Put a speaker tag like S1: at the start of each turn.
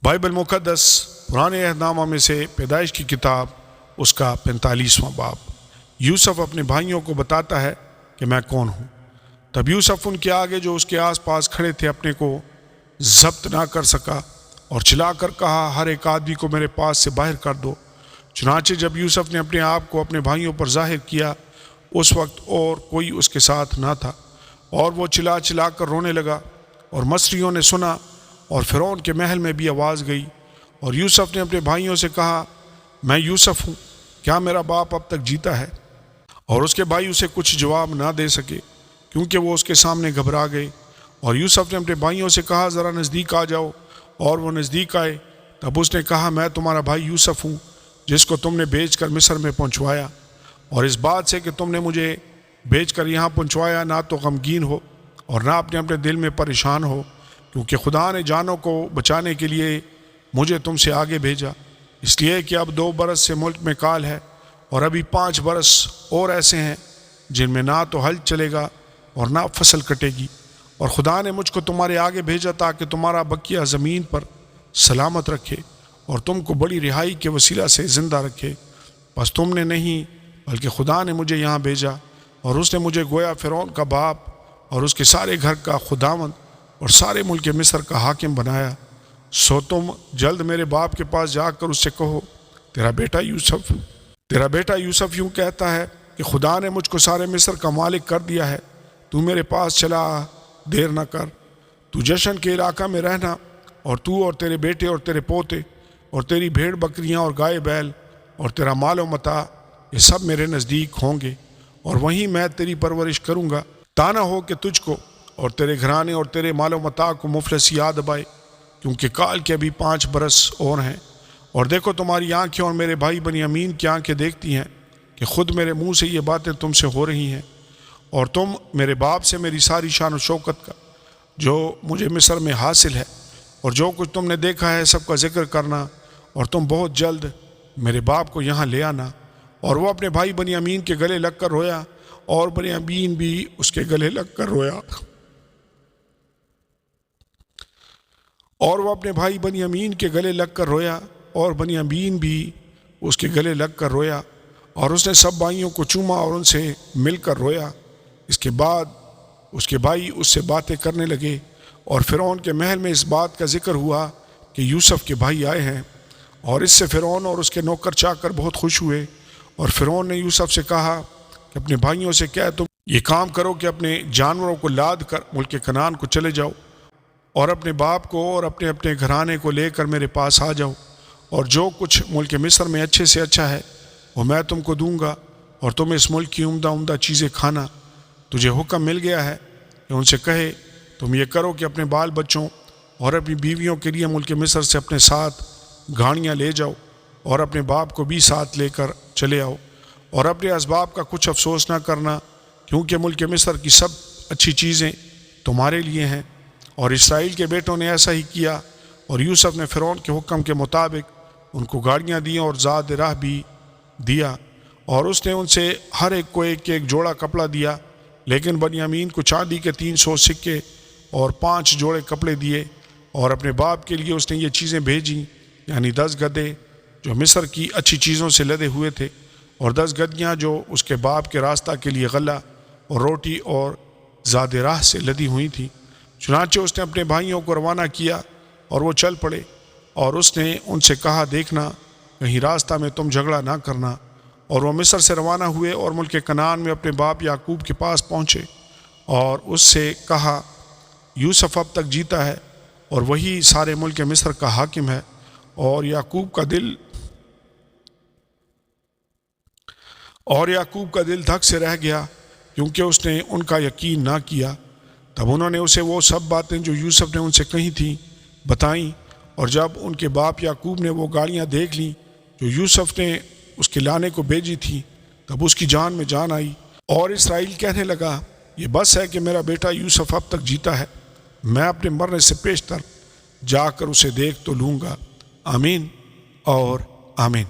S1: Bible مقدس پرانے عہد نامہ میں سے پیدائش کی کتاب اس کا 45واں باب۔ یوسف اپنے بھائیوں کو بتاتا ہے کہ میں کون ہوں۔ تب یوسف ان کے آگے جو اس کے آس پاس کھڑے تھے اپنے کو ضبط نہ کر سکا اور چلا کر کہا، ہر ایک آدمی کو میرے پاس سے باہر کر دو۔ چنانچہ جب یوسف نے اپنے آپ کو اپنے بھائیوں پر ظاہر کیا، اس وقت اور کوئی اس کے ساتھ نہ تھا، اور وہ چلا چلا کر رونے لگا، اور مصریوں نے سنا، اور فرعون کے محل میں بھی آواز گئی۔ اور یوسف نے اپنے بھائیوں سے کہا، میں یوسف ہوں، کیا میرا باپ اب تک جیتا ہے؟ اور اس کے بھائی اسے کچھ جواب نہ دے سکے، کیونکہ وہ اس کے سامنے گھبرا گئے۔ اور یوسف نے اپنے بھائیوں سے کہا، ذرا نزدیک آ جاؤ، اور وہ نزدیک آئے۔ تب اس نے کہا، میں تمہارا بھائی یوسف ہوں، جس کو تم نے بیچ کر مصر میں پہنچوایا، اور اس بات سے کہ تم نے مجھے بیچ کر یہاں پہنچوایا، نہ تو غمگین ہو اور نہ اپنے اپنے دل میں پریشان ہو، کیونکہ خدا نے جانوں کو بچانے کے لیے مجھے تم سے آگے بھیجا، اس لیے کہ اب 2 برس سے ملک میں کال ہے، اور ابھی 5 برس اور ایسے ہیں جن میں نہ تو ہل چلے گا اور نہ فصل کٹے گی، اور خدا نے مجھ کو تمہارے آگے بھیجا تاکہ تمہارا بقیہ زمین پر سلامت رکھے اور تم کو بڑی رہائی کے وسیلہ سے زندہ رکھے۔ بس تم نے نہیں بلکہ خدا نے مجھے یہاں بھیجا، اور اس نے مجھے گویا فرعون کا باپ اور اس کے سارے گھر کا خداوند اور سارے ملک مصر کا حاکم بنایا۔ سو تم جلد میرے باپ کے پاس جا کر اس سے کہو، تیرا بیٹا یوسف یوں کہتا ہے کہ خدا نے مجھ کو سارے مصر کا مالک کر دیا ہے، تو میرے پاس چلا آ، دیر نہ کر۔ تو جشن کے علاقہ میں رہنا، اور تو اور تیرے بیٹے اور تیرے پوتے اور تیری بھیڑ بکریاں اور گائے بیل اور تیرا مال و متاع، یہ سب میرے نزدیک ہوں گے، اور وہیں میں تیری پرورش کروں گا۔ تا نہ ہو کہ تجھ کو اور تیرے گھرانے اور تیرے مال و متاع کو مفلس یاد آئے، کیونکہ کال کے ابھی 5 برس اور ہیں۔ اور دیکھو، تمہاری آنکھیں اور میرے بھائی بنیامین کی آنکھیں دیکھتی ہیں کہ خود میرے منہ سے یہ باتیں تم سے ہو رہی ہیں، اور تم میرے باپ سے میری ساری شان و شوکت کا جو مجھے مصر میں حاصل ہے اور جو کچھ تم نے دیکھا ہے سب کا ذکر کرنا، اور تم بہت جلد میرے باپ کو یہاں لے آنا۔ اور وہ اپنے بھائی بنیامین کے گلے لگ کر رویا، اور بنیامین بھی اس کے گلے لگ کر رویا۔ اور وہ اپنے بھائی بنیامین کے گلے لگ کر رویا، اور بنیامین بھی اس کے گلے لگ کر رویا، اور اس نے سب بھائیوں کو چوما اور ان سے مل کر رویا۔ اس کے بعد اس کے بھائی اس سے باتیں کرنے لگے، اور فرعون کے محل میں اس بات کا ذکر ہوا کہ یوسف کے بھائی آئے ہیں، اور اس سے فرعون اور اس کے نوکر چاکر بہت خوش ہوئے۔ اور فرعون نے یوسف سے کہا کہ اپنے بھائیوں سے کہہ، تم یہ کام کرو کہ اپنے جانوروں کو لاد کر ملک کنعان کو چلے جاؤ، اور اپنے باپ کو اور اپنے اپنے گھرانے کو لے کر میرے پاس آ جاؤ، اور جو کچھ ملک مصر میں اچھے سے اچھا ہے وہ میں تم کو دوں گا، اور تم اس ملک کی عمدہ عمدہ چیزیں کھانا۔ تجھے حکم مل گیا ہے کہ ان سے کہے، تم یہ کرو کہ اپنے بال بچوں اور اپنی بیویوں کے لیے ملک مصر سے اپنے ساتھ گاڑیاں لے جاؤ، اور اپنے باپ کو بھی ساتھ لے کر چلے آؤ، اور اپنے اسباب کا کچھ افسوس نہ کرنا، کیونکہ ملک مصر کی سب اچھی چیزیں تمہارے لیے ہیں۔ اور اسرائیل کے بیٹوں نے ایسا ہی کیا، اور یوسف نے فرعون کے حکم کے مطابق ان کو گاڑیاں دیں اور زاد راہ بھی دیا، اور اس نے ان سے ہر ایک کو ایک ایک جوڑا کپڑا دیا، لیکن بنیامین کو چاندی کے 300 سکے اور 5 جوڑے کپڑے دیے۔ اور اپنے باپ کے لیے اس نے یہ چیزیں بھیجیں، یعنی 10 گدھے جو مصر کی اچھی چیزوں سے لدے ہوئے تھے، اور 10 گدیاں جو اس کے باپ کے راستہ کے لیے غلہ اور روٹی اور زاد راہ سے لدی ہوئی تھیں۔ چنانچہ اس نے اپنے بھائیوں کو روانہ کیا، اور وہ چل پڑے، اور اس نے ان سے کہا، دیکھنا کہیں راستہ میں تم جھگڑا نہ کرنا۔ اور وہ مصر سے روانہ ہوئے اور ملک کنعان میں اپنے باپ یعقوب کے پاس پہنچے، اور اس سے کہا، یوسف اب تک جیتا ہے، اور وہی سارے ملک مصر کا حاکم ہے۔ اور یعقوب کا دل دھک سے رہ گیا، کیونکہ اس نے ان کا یقین نہ کیا۔ تب انہوں نے اسے وہ سب باتیں جو یوسف نے ان سے کہی تھیں بتائیں، اور جب ان کے باپ یعقوب نے وہ گاڑیاں دیکھ لیں جو یوسف نے اس کے لانے کو بھیجی تھی، تب اس کی جان میں جان آئی، اور اسرائیل کہنے لگا، یہ بس ہے کہ میرا بیٹا یوسف اب تک جیتا ہے، میں اپنے مرنے سے پیشتر جا کر اسے دیکھ تو لوں گا۔ آمین اور آمین۔